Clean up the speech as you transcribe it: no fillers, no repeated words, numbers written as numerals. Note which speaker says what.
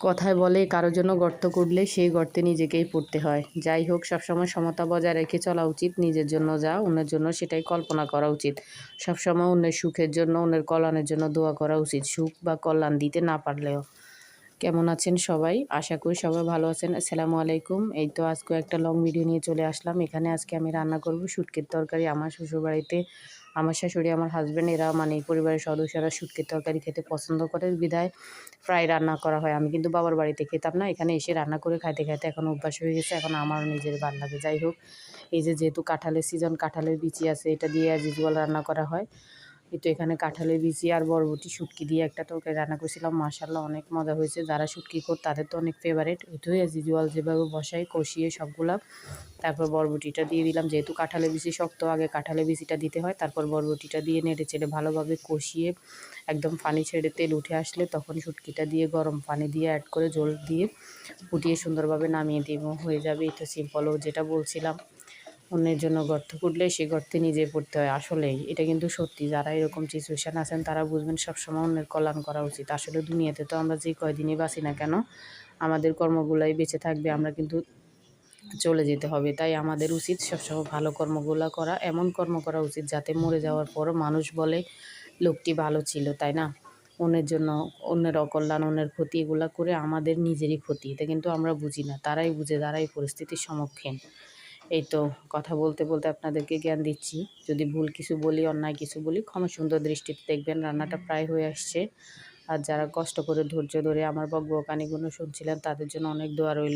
Speaker 1: কথায় বলে কারোর জন্য গর্ত করলে সেই গর্তে নিজেকেই পড়তে হয়। যাই হোক, সবসময় সমতা বজায় রেখে চলা উচিত। নিজের জন্য যা, অন্যের জন্য সেটাই কল্পনা করা উচিত। সবসময় অন্যের সুখের জন্য, অন্যের কল্যাণের জন্য দোয়া করা উচিত, সুখ বা কল্যাণ দিতে না পারলেও। কেমন আছেন সবাই? আশা করি সবাই ভালো আছেন। আসসালামু আলাইকুম। এই তো আজকে একটা লং ভিডিও নিয়ে চলে আসলাম। এখানে আজকে আমি রান্না করব শুটকির তরকারি। আমার শ্বশুরবাড়িতে আমার শাশুড়ি, আমার হাজব্যান্ড, এরা মানে পরিবারের সদস্যরা শুটকির তরকারি খেতে পছন্দ করে বিধায় প্রায় রান্না করা হয়। আমি কিন্তু বাবার বাড়িতে খেতাম না, এখানে এসে রান্না করে খাইতে খাইতে এখন অভ্যাস হয়ে গেছে। এখন আমারও নিজের ভালো লাগে। যাই হোক, এই যেহেতু কাঁঠালের সিজন, কাঁঠালের বিচি আছে, এটা দিয়ে অ্যাজ ইউজুয়াল রান্না করা হয়। কিন্তু এখানে কাঁঠালের বিচি আর বরবটি শুটকি দিয়ে একটা তরকারি রান্না করেছিলাম। মাশাআল্লাহ, অনেক মজা হয়েছে। যারা শুটকি খোর তাদের তো অনেক ফেভারিট। এটাই অ্যাজ ইউজুয়াল যেভাবে বসাই, কষিয়ে সবগুলা, তারপর বরবটিটা দিয়ে দিলাম। যেহেতু কাঁঠালের বিচি শক্ত, আগে কাঁঠালের বিচিটা দিতে হয়, তারপর বরবটিটা দিয়ে নেড়ে চেড়ে ভালোভাবে কষিয়ে একদম পানি ছেড়ে তেল উঠে আসলে তখন শুটকিটা দিয়ে গরম পানি দিয়ে অ্যাড করে জল দিয়ে ফুটিয়ে সুন্দরভাবে নামিয়ে দিব, হয়ে যাবে। এই তো সিম্পল। যেটা বলছিলাম, অন্যের জন্য গর্ত করলে সেই গর্তে নিজে পড়তে হয়। আসলেই এটা কিন্তু সত্যি। যারা এরকম সিচুয়েশান আছেন তারা বুঝবেন সবসময় অন্যের কল্যাণ করা উচিত। আসলে দুনিয়াতে তো আমরা যে কয়দিনই বাঁচি না কেন, আমাদের কর্মগুলাই বেঁচে থাকবে, আমরা কিন্তু চলে যেতে হবে। তাই আমাদের উচিত সবসময় ভালো কর্মগুলো করা, এমন কর্ম করা উচিত যাতে মরে যাওয়ার পরও মানুষ বলে লোকটি ভালো ছিল, তাই না? অন্যের জন্য, অন্যের অকল্যাণ, অন্যের ক্ষতি, এগুলো করে আমাদের নিজেরই ক্ষতি। এটা কিন্তু আমরা বুঝি না, তারাই বুঝে যারা এই পরিস্থিতির সম্মুখীন। এই তো কথা বলতে বলতে আপনাদেরকে জ্ঞান দিচ্ছি। যদি ভুল কিছু বলি, অন্যায় কিছু বলি, ক্ষমা সুন্দর দৃষ্টিতে দেখবেন। রান্নাটা প্রায় হয়ে আসছে। আর যারা কষ্ট করে ধৈর্য ধরে আমার বকবকানিগুলো শুনছিলেন তাদের জন্য অনেক দোয়া রইল।